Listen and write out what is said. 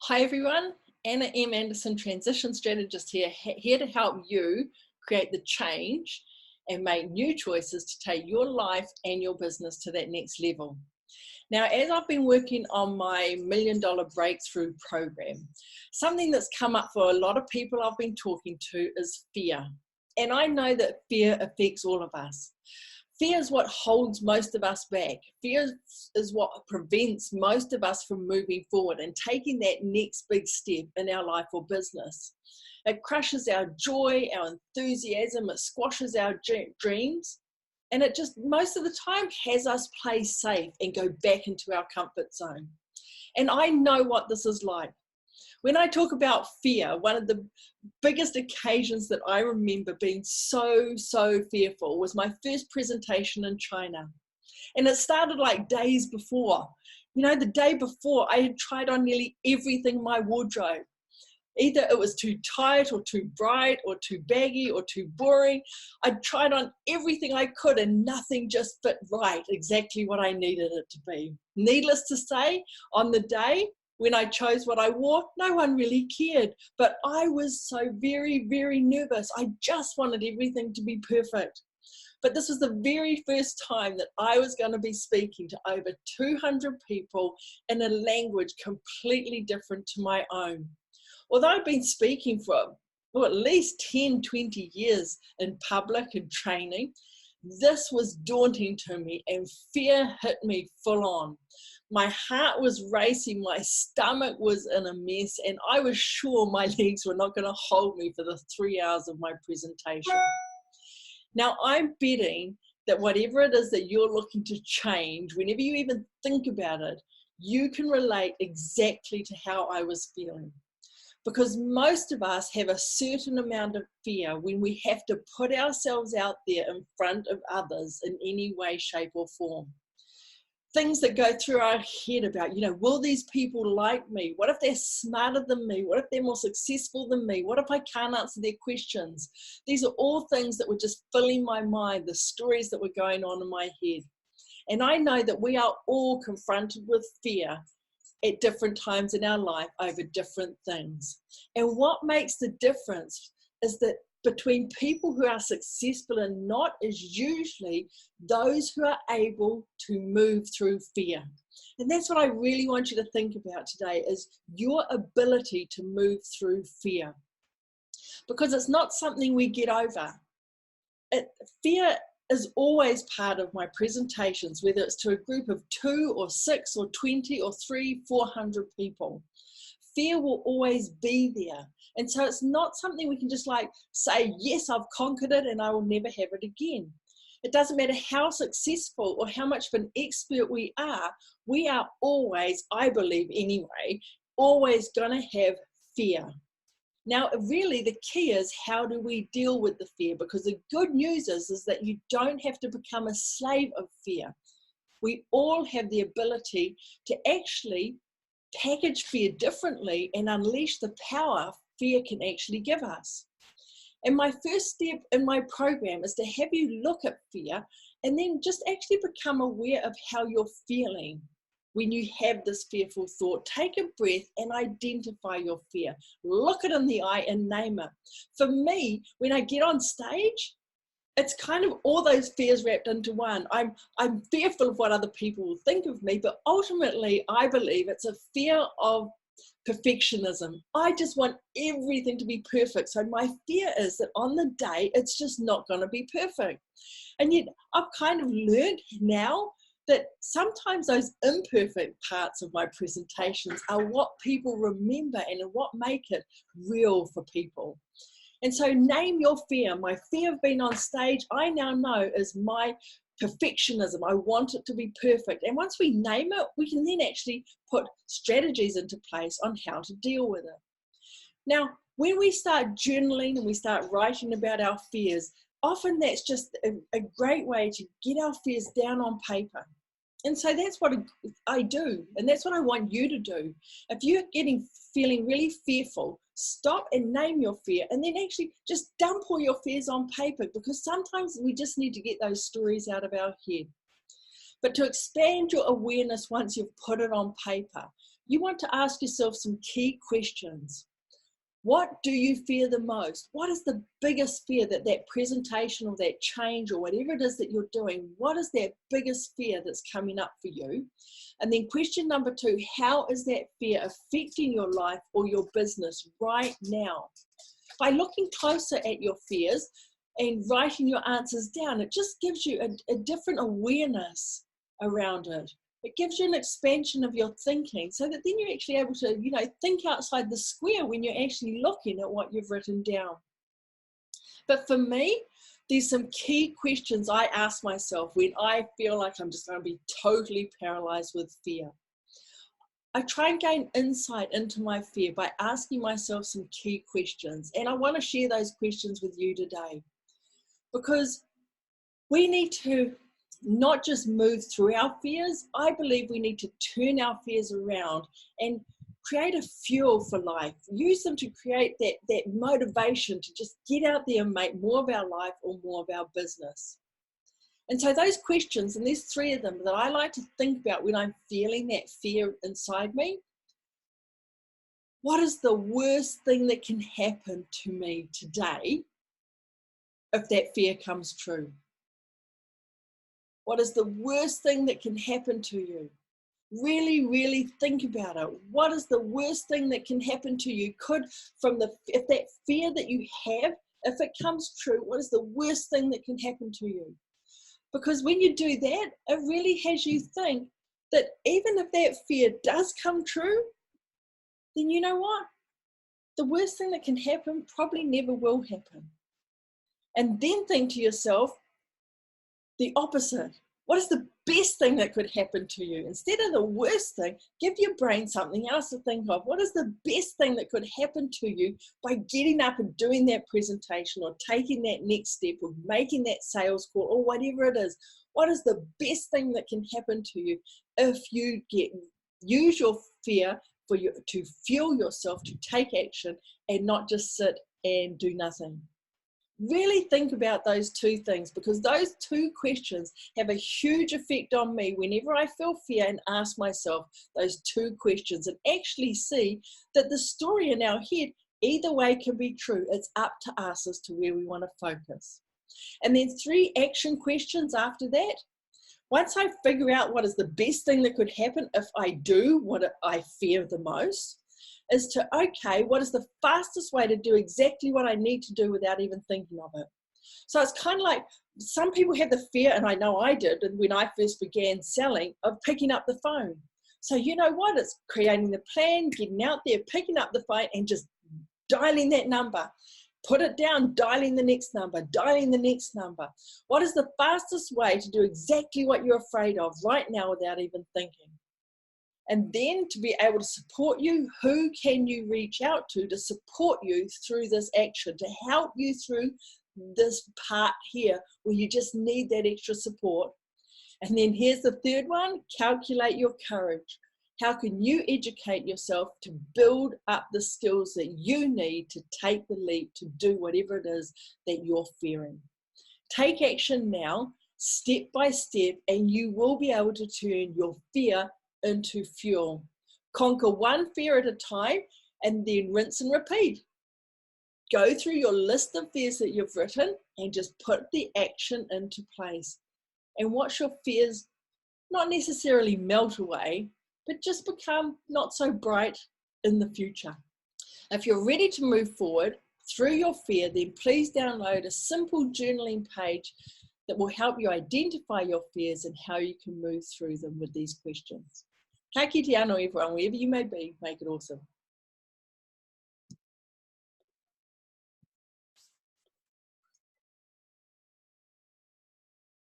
Hi everyone, Anna M. Anderson, Transition Strategist here to help you create the change and make new choices to take your life and your business to that next level. Now, as I've been working on my $1 Million Breakthrough program, something that's come up for a lot of people I've been talking to is fear. And I know that fear affects all of us. Fear is what holds most of us back. Fear is what prevents most of us from moving forward and taking that next big step in our life or business. It crushes our joy, our enthusiasm, it squashes our dreams, and it just most of the time has us play safe and go back into our comfort zone. And I know what this is like. When I talk about fear, one of the biggest occasions that I remember being so fearful was my first presentation in China. And it started like days before. You know, the day before I had tried on nearly everything in my wardrobe. Either it was too tight or too bright or too baggy or too boring. I tried on everything I could and nothing just fit right, exactly what I needed it to be. Needless to say, on the day, when I chose what I wore, no one really cared, but I was so very nervous. I just wanted everything to be perfect. But this was the very first time that I was going to be speaking to over 200 people in a language completely different to my own. Although I'd been speaking for at least 10, 20 years in public and training, this was daunting to me and fear hit me full on. My heart was racing, my stomach was in a mess, and I was sure my legs were not going to hold me for the 3 hours of my presentation. Now, I'm betting that whatever it is that you're looking to change, whenever you even think about it, you can relate exactly to how I was feeling. Because most of us have a certain amount of fear when we have to put ourselves out there in front of others in any way, shape, or form. Things that go through our head about, will these people like me? What if they're smarter than me? What if they're more successful than me? What if I can't answer their questions? These are all things that were just filling my mind, the stories that were going on in my head. And I know that we are all confronted with fear at different times in our life over different things. And what makes the difference is that between people who are successful and not is usually those who are able to move through fear. And that's what I really want you to think about today, is your ability to move through fear. Because it's not something we get over. Fear is always part of my presentations, whether it's to a group of 2 or 6 or 20 or 300, 400 people. Fear will always be there. And so it's not something we can just say, yes, I've conquered it and I will never have it again. It doesn't matter how successful or how much of an expert we are always, I believe anyway, always going to have fear. Now, really, the key is, how do we deal with the fear? Because the good news is that you don't have to become a slave of fear. We all have the ability to actually package fear differently and unleash the power fear can actually give us. And my first step in my program is to have you look at fear and then just actually become aware of how you're feeling. When you have this fearful thought, take a breath and identify your fear. Look it in the eye and name it. For me, when I get on stage, it's kind of all those fears wrapped into one. I'm fearful of what other people will think of me, but ultimately I believe it's a fear of perfectionism. I just want everything to be perfect. So my fear is that on the day, it's just not going to be perfect. And yet I've kind of learned now that sometimes those imperfect parts of my presentations are what people remember and what make it real for people. And so name your fear. My fear of being on stage, I now know, is my perfectionism. I want it to be perfect. And once we name it, we can then actually put strategies into place on how to deal with it. Now, when we start journaling and we start writing about our fears, often that's just a great way to get our fears down on paper. And so that's what I do, and that's what I want you to do. If you're feeling really fearful, stop and name your fear, and then actually just dump all your fears on paper, because sometimes we just need to get those stories out of our head. But to expand your awareness once you've put it on paper, you want to ask yourself some key questions. What do you fear the most? What is the biggest fear that presentation or that change or whatever it is that you're doing, what is that biggest fear that's coming up for you? And then question number 2, how is that fear affecting your life or your business right now? By looking closer at your fears and writing your answers down, it just gives you a different awareness around it. It gives you an expansion of your thinking so that then you're actually able to, think outside the square when you're actually looking at what you've written down. But for me, there's some key questions I ask myself when I feel like I'm just going to be totally paralyzed with fear. I try and gain insight into my fear by asking myself some key questions. And I want to share those questions with you today, because we need to not just move through our fears. I believe we need to turn our fears around and create a fuel for life. Use them to create that motivation to just get out there and make more of our life or more of our business. And so those questions, and there's 3 of them that I like to think about when I'm feeling that fear inside me. What is the worst thing that can happen to me today if that fear comes true? What is the worst thing that can happen to you? Really, really think about it. What is the worst thing that can happen to you? If that fear that you have, if it comes true, what is the worst thing that can happen to you? Because when you do that, it really has you think that even if that fear does come true, then you know what? The worst thing that can happen probably never will happen. And then think to yourself, the opposite. What is the best thing that could happen to you? Instead of the worst thing, give your brain something else to think of. What is the best thing that could happen to you by getting up and doing that presentation or taking that next step or making that sales call or whatever it is? What is the best thing that can happen to you if you use your fear to fuel yourself to take action and not just sit and do nothing? Really think about those 2 things, because those 2 questions have a huge effect on me whenever I feel fear and ask myself those 2 questions and actually see that the story in our head either way can be true. It's up to us as to where we want to focus. And then 3 action questions after that. Once I figure out what is the best thing that could happen if I do what I fear the most, is to, okay, what is the fastest way to do exactly what I need to do without even thinking of it? So it's kind of like some people have the fear, and I know I did, and when I first began selling, of picking up the phone. So you know what? It's creating the plan, getting out there, picking up the phone and just dialing that number. Put it down, dialing the next number, dialing the next number. What is the fastest way to do exactly what you're afraid of right now without even thinking? And then to be able to support you, who can you reach out to support you through this action, to help you through this part here where you just need that extra support? And then here's the 3rd one, calculate your courage. How can you educate yourself to build up the skills that you need to take the leap to do whatever it is that you're fearing? Take action now, step by step, and you will be able to turn your fear into fuel. Conquer one fear at a time and then rinse and repeat. Go through your list of fears that you've written and just put the action into place. And watch your fears not necessarily melt away, but just become not so bright in the future. If you're ready to move forward through your fear, then please download a simple journaling page that will help you identify your fears and how you can move through them with these questions. Ka kite anō everyone, wherever you may be, make it awesome.